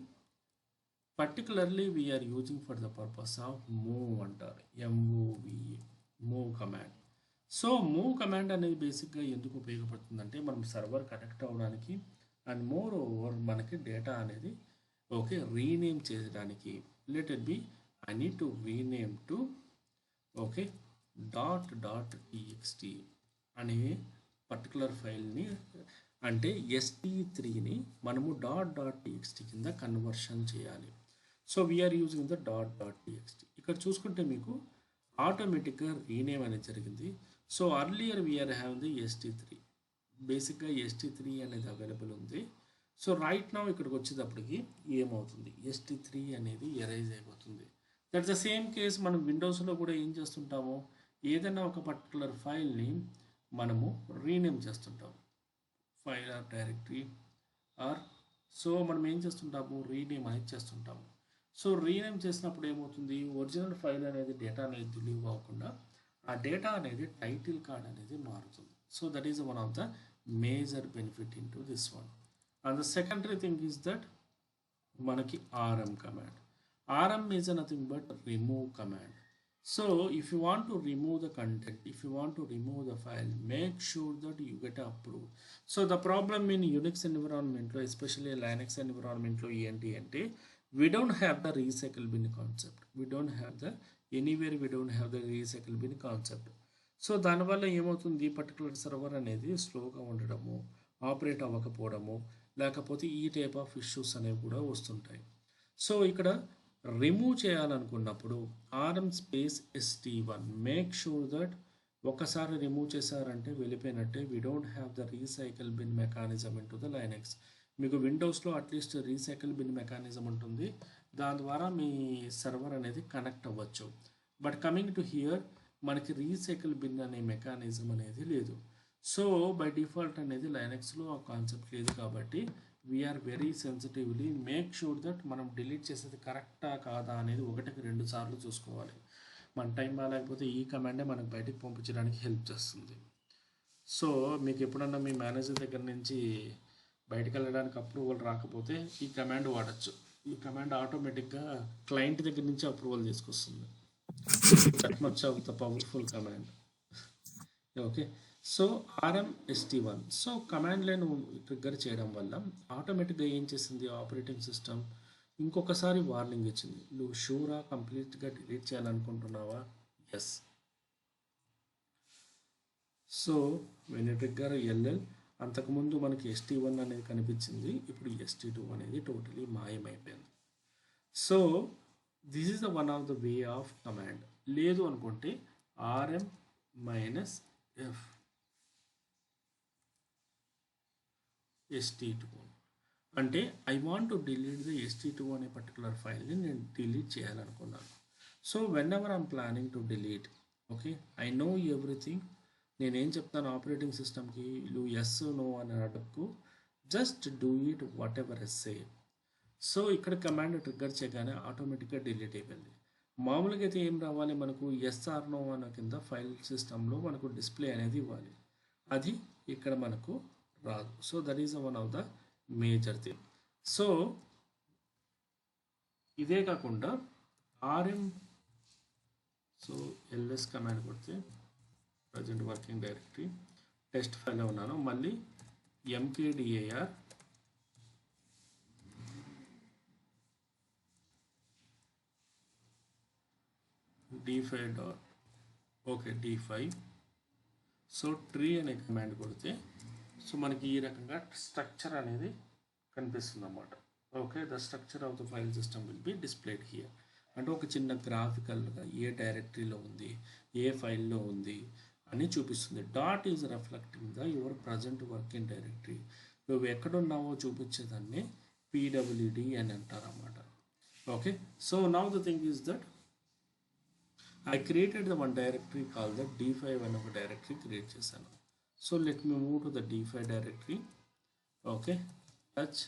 particularly we're using for the purpose of move అంటారు, move command. So move command అనేది బేసిక్గా ఎందుకు ఉపయోగపడుతుందంటే మనం సర్వర్ కనెక్ట్ అవ్వడానికి అండ్ మోర్ ఓవర్ మనకి డేటా అనేది ఓకే రీనేమ్ చేయడానికి. Let it be I need to rename to okay .txt అనే పర్టికులర్ ఫైల్ని, అంటే st3ని మనము .txt కింద కన్వర్షన్ చేయాలి. So we're using the .txt. ఇక్కడ చూసుకుంటే మీకు ఆటోమేటిక్గా రీనేమ్ అనేది జరిగింది. So earlier we're have the st3, బేసిక్గా st3 అనేది అవైలబుల్ ఉంది. సో రైట్ నౌ ఇక్కడికి వచ్చేటప్పటికి ఏమవుతుంది, st3 అనేది ఎరైజ్ అయిపోతుంది. దట్స్ ద సేమ్ కేస్ మనం విండోస్లో కూడా ఏం చేస్తుంటాము, ఏదైనా ఒక పర్టికులర్ ఫైల్ని మనము రీనేమ్ చేస్తుంటాము, file or directory or. So మనం ఏం చేస్తుంటాము, రీనేమ్ అనేది చేస్తుంటాము. సో రీనేమ్ చేసినప్పుడు ఏమవుతుంది, ఒరిజినల్ ఫైల్ అనేది డేటా అనేది డిలీవ్ అవ్వకుండా ఆ డేటా అనేది టైటిల్ కార్డ్ అనేది మారుతుంది. So that is one of the major benefit in to this one. And the secondary thing is that మనకి rm command. rm is nothing but remove command. So if you want to remove the content, if you want to remove the file, make sure that you get approved. So the problem in Unix environment, especially Linux environment, we don't have the recycle bin concept. We don't have the recycle bin concept. So దానివల్ల ఏమవుతుంది, particular server అనేది స్లోగా ఉండడము, operate అవ్వకపోవడము, లేకపోతే ఈ type of issues అనేవి కూడా వస్తుంటాయి. సో ఇక్కడ రిమూవ్ చేయాలనుకున్నప్పుడు rm space st1 make sure that ఒకసారి రిమూవ్ చేశారంటే వెళ్ళిపోయినట్టే. We don't have the recycle bin mechanism in to the Linux. మీకు విండోస్లో అట్లీస్ట్ రీసైకిల్ బిన్ మెకానిజం ఉంటుంది, దాని ద్వారా మీ సర్వర్ అనేది కనెక్ట్ అవ్వచ్చు. బట్ కమింగ్ టు హియర్ మనకి రీసైకిల్ బిన్ అనే మెకానిజం అనేది లేదు. సో బై డిఫాల్ట్ అనేది లైనక్స్లో ఆ కాన్సెప్ట్ లేదు కాబట్టి we're very sensitively make sure that మనం డిలీట్ చేసేది కరెక్టా కాదా అనేది 1-2 సార్లు చూసుకోవాలి. మన టైం బాగాలేకపోతే ఈ కమాండే మనకు బయటకు పంపించడానికి హెల్ప్ చేస్తుంది. సో మీకు ఎప్పుడన్నా మీ మేనేజర్ దగ్గర నుంచి బయటకు వెళ్ళడానికి అప్రూవల్ రాకపోతే ఈ కమాండ్ వాడచ్చు. ఈ కమాండ్ ఆటోమేటిక్గా క్లయింట్ దగ్గర నుంచి అప్రూవల్ తీసుకొస్తుంది. That much of the powerful command. Okay, so rm st1. So command line trigger చేయడం వల్ల ఆటోమేటిక్గా ఏం చేసింది, ఆపరేటింగ్ సిస్టమ్ ఇంకొకసారి వార్నింగ్ ఇచ్చింది. నువ్వు షూరా కంప్లీట్గా డిలీట్ చేయాలనుకుంటున్నావా? Yes. So when you trigger ll, అంతకుముందు మనకి st1 అనేది కనిపించింది, ఇప్పుడు st2 అనేది టోటలీ మాయమైపోయింది. So this is the one of the way of command. లేదు అనుకుంటే rm minus f st2 అంటే I want to delete the st2 అనే పర్టికులర్ ఫైల్ని నేను డిలీట్ చేయాలనుకున్నాను. So whenever I'm planning to delete, okay, I know everything. నేనేం చెప్తాను operating సిస్టమ్కి, నువ్వు ఎస్ నో అని అడగకు, just do it whatever yes say. So ఇక్కడ కమాండ్ ట్రిగ్గర్ చేయగానే ఆటోమేటిక్గా డిలీట్ అయిపోయింది. మామూలుగా అయితే ఏం రావాలి మనకు, ఎస్ఆర్ నో అన్న కింద ఫైల్ సిస్టంలో మనకు డిస్ప్లే అనేది ఇవ్వాలి. అది ఇక్కడ మనకు రాదు. So that is one of the major thing. So ఇదే కాకుండా ఆర్ఎం, సో ఎల్ఎస్ కమాండ్ కొడితే ప్రజెంట్ వర్కింగ్ డైరెక్టరీ టెస్ట్ ఫైల్లో ఉన్నాను. మళ్ళీ mkdir d5 dot okay d5. So tree అనే కమాండ్ కొడితే సో మనకి ఈ రకంగా స్ట్రక్చర్ అనేది కనిపిస్తుంది అన్నమాట. Okay, the structure of the file system will be displayed here. అంటే ఒక చిన్న గ్రాఫికల్గా ఏ డైరెక్టరీలో ఉంది, ఏ ఫైల్లో ఉంది అని చూపిస్తుంది. Dot is reflecting the your present working directory. నువ్వు ఎక్కడున్నావో చూపించేదాన్ని pwd అని అంటారు అన్నమాట. Okay, so now the thing is that I created the one directory called the d5 అనే ఒక డైరెక్టరీ క్రియేట్ చేశాను. So let me move to the d5 directory. Okay, touch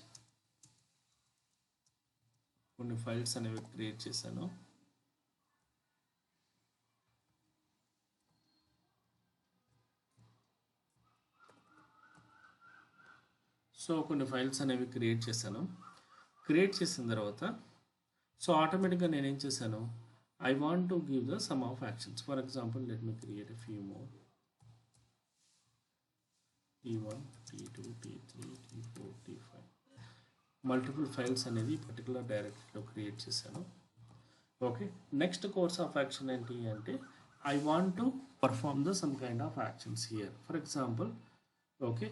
కొన్ని files అనేవి create చేశాను. సో కొన్ని ఫైల్స్ అనేవి create చేశాను. Create చేసిన తర్వాత సో ఆటోమేటిక్గా నేనేం చేశాను, I want to give the sum of actions. For example, let me create a few more. T1, T2, T3, T4, T5. Multiple files అనేది పర్టికులర్ డైరెక్టరీలో క్రియేట్ చేశాను. Okay, next course of action ఏంటి అంటే I want to perform the some kind of actions here. For example, okay,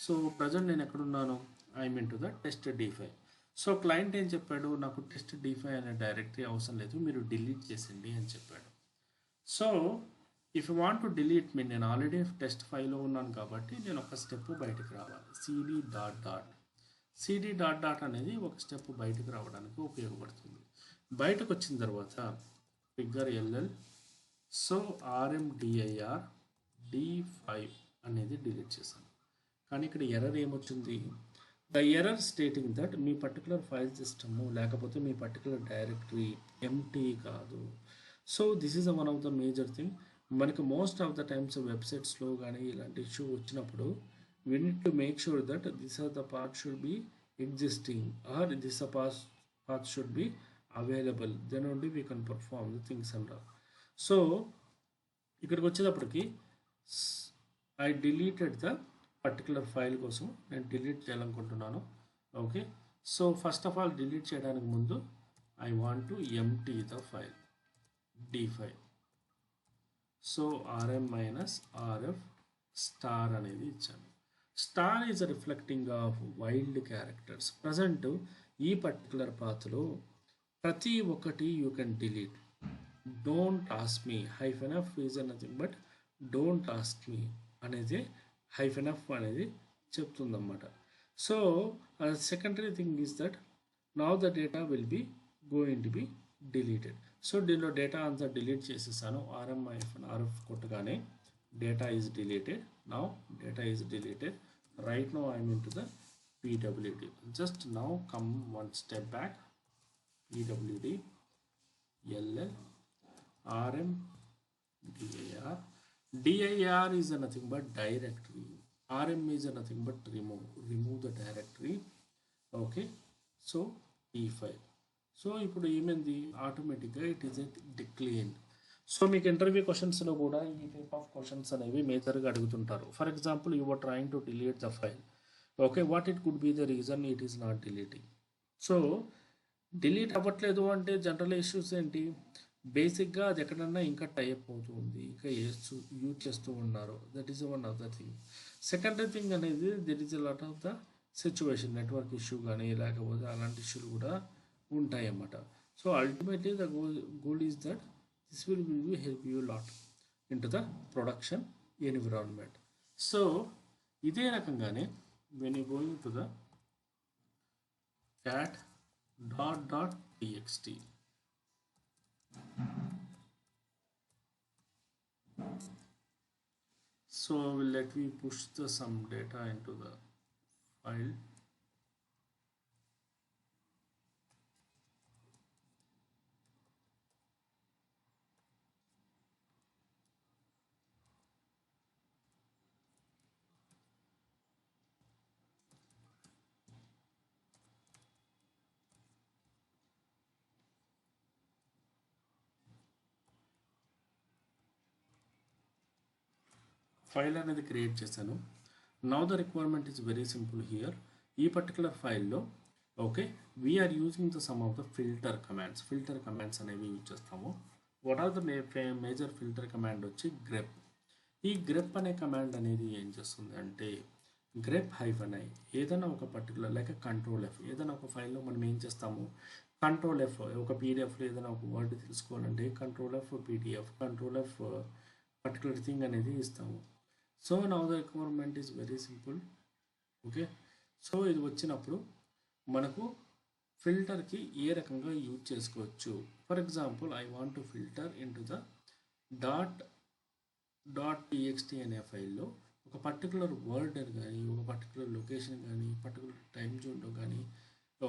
so present నేను ఎక్కడున్నాను, I mean to the test d5. So client ఏం చెప్పాడు, నాకు టెస్ట్ d5 అనే directory అవసరం లేదు, మీరు డిలీట్ చేసిండి అని చెప్పాడు. So if you want to delete me, నేను ఆల్రెడీ టెస్ట్ 5లో ఉన్నాను కాబట్టి నేను ఒక స్టెప్ బయటకు రావాలి. cd dot dot cd dot dot అనేది ఒక స్టెప్ బయటకు రావడానికి ఉపయోగపడుతుంది. బయటకు వచ్చిన తర్వాత figure ll, so rmdir d5 అనేది డిలీట్ చేశాను. కానీ ఇక్కడ ఎర్రర్ ఏమొచ్చింది, the error stating that me particular file system లేకపోతే మీ పర్టికులర్ డైరెక్టరీ ఎంటీ కాదు. So this is one of the major thing. మనకు మోస్ట్ ఆఫ్ ద టైమ్స్ వెబ్సైట్స్లో కానీ ఇలాంటి ఇష్యూ వచ్చినప్పుడు we need to make sure that this are the path should be existing or this path should be available, then only we can perform the things and all. So ఇక్కడికి వచ్చేటప్పటికి I deleted the particular file కోసం నేను delete చేయాలనుకుంటున్నాను. Okay, so first of all delete చేయడానికి ముందు I want to empty the file d5. So rm minus rf star అనేది ఇచ్చాను. Star is reflecting of wild characters. Present ఈ particular పాత్లో ప్రతి ఒక్కటి you can delete. Don't ask me, hyphen f is nothing but don't ask me అనేది hyphen f అనేది చెప్తుందన్నమాట. So secondary thing is that now the data will be going to B deleted. So దీనిలో data అంతా delete చేసేసాను. rf కొట్టగానే data is deleted. Now data is deleted. Right now I'm into the pwd. Just now come one step back. pwd ll rm dir. dir is nothing but directory. rm is nothing but remove the directory. Okay, so d5. So ఇప్పుడు ఏమైంది, ఆటోమేటిక్గా it is decline. So మీకు interview క్వశ్చన్స్లో కూడా ఈ type of questions అనేవి మేజర్గా అడుగుతుంటారు. For example, you are trying to delete the file. Okay, what it could be the reason it is not deleting. So delete అవ్వట్లేదు అంటే జనరల్ ఇష్యూస్ ఏంటి, బేసిక్గా అది ఎక్కడన్నా ఇంకా టైప్ అవుతుంది, ఇంకా యూజ్ చేస్తూ ఉన్నారు. That is one of the thing. Secondary thing అనేది there is a lot of the situation, network issue కానీ లేకపోతే అలాంటి ఇష్యూలు కూడా ఉంటాయి అన్నమాట. So ultimately the goal is that this will help you a lot. into the production environment. So ఇదే రకంగానే when you going to the cat dot txt, so let me push some data into the file. File అనేది create చేశాను. Now the requirement is very simple here. ఈ particular ఫైల్లో okay we're using the some of the filter commands అనేవి use చేస్తాము. What are the major filter command వచ్చి grep. ఈ grep అనే command అనేది ఏం చేస్తుంది అంటే గ్రెప్ -i ఏదైనా ఒక పర్టికులర్ లైక్ కంట్రోల్ F, ఏదైనా ఒక ఫైల్లో మనం ఏం చేస్తాము కంట్రోల్ F, ఒక పీడిఎఫ్లో ఏదైనా ఒక వర్డ్ తెలుసుకోవాలంటే control F PDF, control F particular thing అనేది ఇస్తాము. So now the requirement is very simple. Okay, so ఇది వచ్చినప్పుడు మనకు ఫిల్టర్కి ఏ రకంగా యూజ్ చేసుకోవచ్చు. For example I want to filter in to the .txt అనే ఫైల్లో ఒక పర్టికులర్ వర్డ్ అని కానీ ఒక పర్టికులర్ లొకేషన్ కానీ పర్టికులర్ టైం జోన్లో కానీ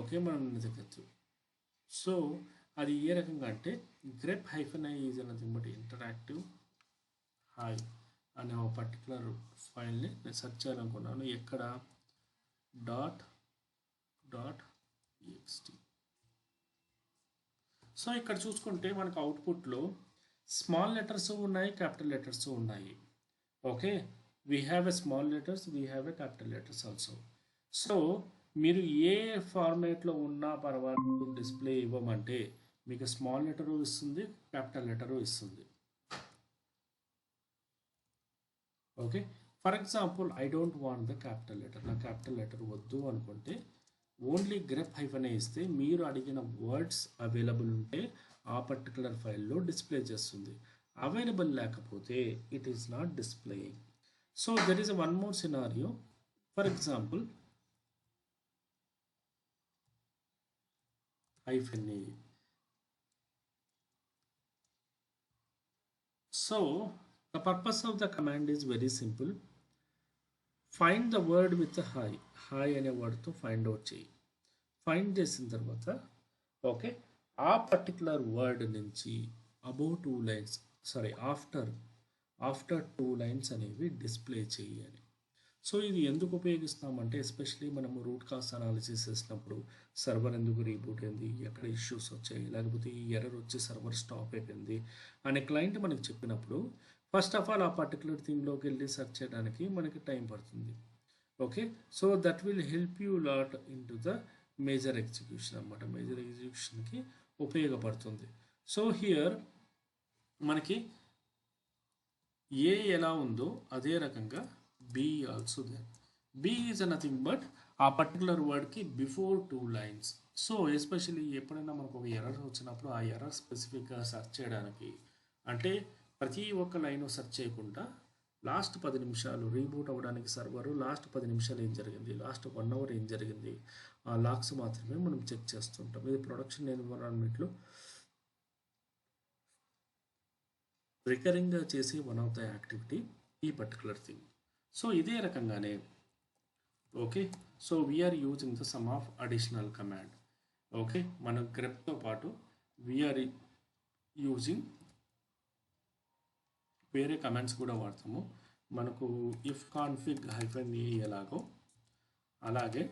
ఓకే మనం వెతకచ్చు. సో అది ఏ రకంగా అంటే grep -i is nothing but interactive hi అనే ఒక పర్టికులర్ ఫైల్ని నేను సెర్చ్ చేయాలనుకున్నాను. ఎక్కడ .txt. సో ఇక్కడ చూసుకుంటే మనకు అవుట్పుట్లో స్మాల్ లెటర్స్ ఉన్నాయి, క్యాపిటల్ లెటర్స్ ఉన్నాయి. Okay, we have a small letters, we have a capital letters also. So మీరు ఏ ఫార్మేట్లో ఉన్నా పర్వాలేదు డిస్ప్లే ఇవ్వమంటే మీకు స్మాల్ లెటరు ఇస్తుంది, క్యాపిటల్ లెటరు ఇస్తుంది. Okay, for example I don't want the capital letter, నా క్యాపిటల్ లెటర్ వద్దు అనుకుంటే ఓన్లీ గ్రెప్ -i ఇస్తే మీరు అడిగిన వర్డ్స్ అవైలబుల్ ఉంటే ఆ పర్టికులర్ ఫైల్లో డిస్ప్లే చేస్తుంది. అవైలబుల్ లేకపోతే it is not displaying. So there is one more scenario. For example -e. So the purpose of the command is very simple. Find the word with the hi అనే వర్డ్తో find out చేయి. Find చేసిన తర్వాత okay ఆ particular word నుంచి above 2 lines after 2 lines అనేవి display చేయాలి. So ఇది ఎందుకు ఉపయోగిస్తామంటే ఎస్పెషలీ మనము రూట్ కాస్ అనాలిసిస్ చేసినప్పుడు సర్వర్ ఎందుకు రీబూట్ అయింది, ఎక్కడ ఇష్యూస్ వచ్చాయి, లేకపోతే ఈ ఎర్రర్ వచ్చి సర్వర్ స్టాప్ అయిపోయింది అనే క్లయింట్ మనకి చెప్పినప్పుడు ఫస్ట్ ఆఫ్ ఆల్ ఆ పర్టికులర్ థింగ్లోకి వెళ్ళి సెర్చ్ చేయడానికి మనకి టైం పడుతుంది. Okay, so that will help you lot in to the major execution అనమాట. మేజర్ ఎగ్జిక్యూషన్కి ఉపయోగపడుతుంది. సో హియర్ మనకి ఏ ఎలా ఉందో అదే రకంగా B also there. B is nothing but ఆ పర్టికులర్ వర్డ్కి బిఫోర్ 2 లైన్స్. సో ఎస్పెషల్లీ ఎప్పుడైనా మనకు ఒక ఎర్రర్ వచ్చినప్పుడు ఆ ఎర్రర్ స్పెసిఫిక్గా సెర్చ్ చేయడానికి అంటే ప్రతి ఒక్క లైన్ సెర్చ్ చేయకుండా లాస్ట్ 10 నిమిషాలు రీబూట్ అవ్వడానికి సర్వరు లాస్ట్ 10 నిమిషాలు ఏం జరిగింది, లాస్ట్ 1 అవర్ ఏం జరిగింది ఆ లాగ్స్ మాత్రమే మనం చెక్ చేస్తుంటాం. ఇది ప్రొడక్షన్ ఎన్విరాన్మెంట్లో రికరింగ్గా చేసే వన్ ఆఫ్ ద యాక్టివిటీ ఈ పర్టికులర్ థింగ్. సో ఇదే రకంగానే okay so we're using the some of additional command. Okay, మన గ్రెప్తో పాటు వీఆర్ యూజింగ్ వేరే కమాండ్స్ కూడా వాడతాము. మనకు ఇఫ్ కాన్ఫిగ్ -e ఎలాగో అలాగే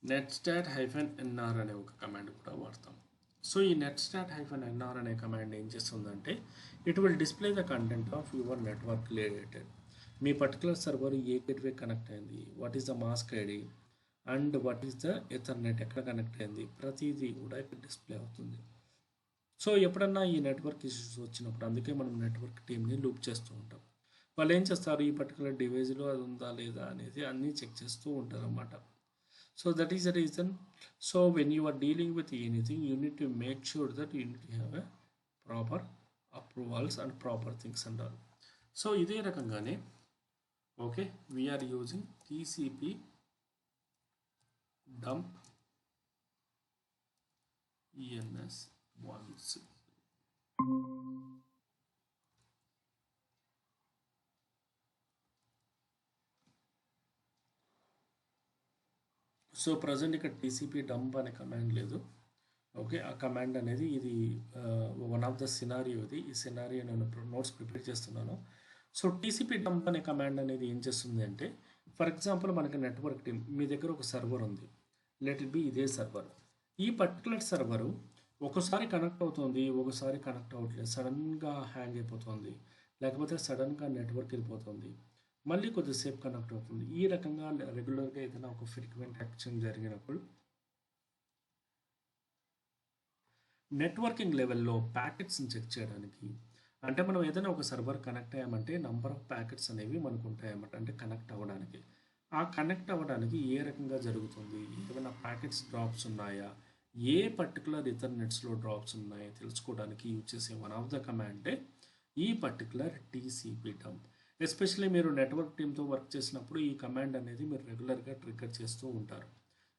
netstat -nr అనే ఒక కమాండ్ కూడా వాడతాం. సో ఈ netstat -nr అనే కమాండ్ ఏం చేస్తుందంటే it will display the content of your network related. మీ పర్టికులర్ సర్వర్ ఏ గేట్వే కనెక్ట్ అయింది, what is the mask ID and what is the ethernet ఎక్కడ కనెక్ట్ అయింది ప్రతిదీ కూడా ఇక్కడ డిస్ప్లే అవుతుంది. సో ఎప్పుడన్నా ఈ నెట్వర్క్ ఇష్యూస్ వచ్చినప్పుడు అందుకే మనం నెట్వర్క్ టీమ్ని లూప్ చేస్తూ ఉంటాం. వాళ్ళు ఏం చేస్తారు ఈ పర్టికులర్ డివైజ్లో అది ఉందా లేదా అనేది అన్నీ చెక్ చేస్తూ ఉంటారు అన్నమాట. So that is the reason. So when you are dealing with anything you need to make sure that you need to have a proper approvals and proper things అంటారు. సో ఇదే రకంగానే okay we're using TCP dump ENS 16. So present ఇక్కడ TCP dump అనే command లేదు. Okay ఆ command అనేది ఇది one of the scenario ఇది. ఈ సినారియో నేను నోట్స్ ప్రిపేర్ చేస్తున్నాను. సో టీసీపీ డంప్ అనే కమాండ్ అనేది ఏం చేస్తుంది అంటే, ఫర్ ఎగ్జాంపుల్ మనకి నెట్వర్క్ టీమ్ మీ దగ్గర ఒక సర్వర్ ఉంది, లెట్ ఇట్ బి ఇదే సర్వర్. ఈ పర్టికులర్ సర్వరు ఒకసారి కనెక్ట్ అవుతుంది, ఒకసారి కనెక్ట్ అవ్వట్లేదు, సడన్గా హ్యాంగ్ అయిపోతుంది, లేకపోతే సడన్గా నెట్వర్క్ వెళ్ళిపోతుంది, మళ్ళీ కొద్దిసేపు కనెక్ట్ అవుతుంది. ఈ రకంగా రెగ్యులర్గా ఏదైనా ఒక ఫ్రీక్వెంట్ యాక్షన్ జరిగినప్పుడు నెట్వర్కింగ్ లెవెల్లో ప్యాకెట్స్ని చెక్ చేయడానికి, అంటే మనం ఏదైనా ఒక సర్వర్ కనెక్ట్ అయ్యామంటే నంబర్ ఆఫ్ ప్యాకెట్స్ అనేవి మనకు ఉంటాయన్నమాట. అంటే కనెక్ట్ అవ్వడానికి, ఆ కనెక్ట్ అవ్వడానికి ఏ రకంగా జరుగుతుంది, ఏమైనా ప్యాకెట్స్ డ్రాప్స్ ఉన్నాయా, ఏ పర్టికులర్ ఇథర్నెట్స్లో డ్రాప్స్ ఉన్నాయో తెలుసుకోవడానికి యూజ్ చేసే వన్ ఆఫ్ ద కమాండే ఈ పర్టికులర్ టీసీపీ డంప్. ఎస్పెషల్లీ మీరు నెట్వర్క్ టీమ్తో వర్క్ చేసినప్పుడు ఈ కమాండ్ అనేది మీరు రెగ్యులర్గా ట్రిగ్గర్ చేస్తూ ఉంటారు.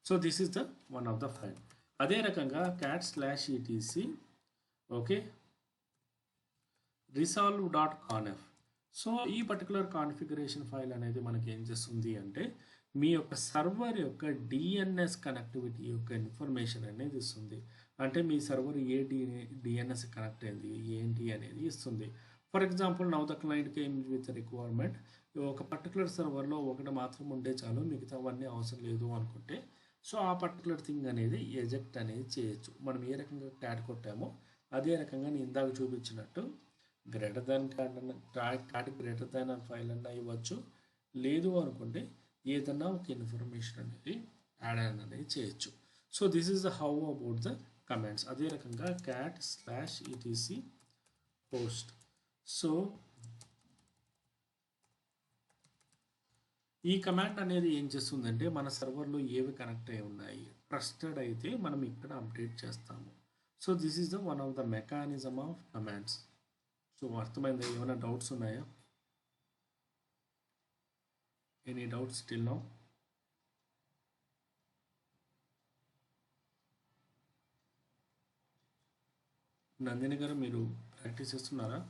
So this is the one of the file. అదే రకంగా cat/etc ఓకే resolve.conf. సో ఈ పర్టికులర్ కాన్ఫిగరేషన్ ఫైల్ అనేది మనకి ఏం చేస్తుంది అంటే, మీ యొక్క సర్వర్ యొక్క డిఎన్ఎస్ కనెక్టివిటీ యొక్క ఇన్ఫర్మేషన్ అనేది ఇస్తుంది. అంటే మీ సర్వర్ ఏ డిఎన్ఎస్ కనెక్ట్ అయింది ఏంటి అనేది ఇస్తుంది. For example now the client came with requirement, ఒక పర్టికులర్ సర్వర్లో ఒకటి మాత్రం ఉంటే చాలు, మిగతావన్నీ అవసరం లేదు అనుకుంటే, సో ఆ పర్టికులర్ థింగ్ అనేది ఎజెక్ట్ అనేది చేయొచ్చు. మనం ఏ రకంగా క్యాట్ కొట్టామో అదే రకంగా నేను ఇందాక చూపించినట్టు greater than cat greater than file అన్నా ఇవ్వచ్చు, లేదు అనుకుంటే ఏదన్నా ఒక ఇన్ఫర్మేషన్ అనేది యాడ్ అనేది చేయొచ్చు. So this is the how about the commands. అదే రకంగా cat/etc పోస్ట్. సో ఈ కమాండ్ అనేది ఏం చేస్తుందంటే, మన సర్వర్లో ఏవి కనెక్ట్ అయి ఉన్నాయి, ట్రస్టెడ్ అయితే మనం ఇక్కడ అప్డేట్ చేస్తాము. So this is the one of the mechanism of commands. So అర్థమైందా? ఏమైనా డౌట్స్ ఉన్నాయా? Any doubts still now? Nandini గారు మీరు ప్రాక్టీస్ చేస్తున్నారా?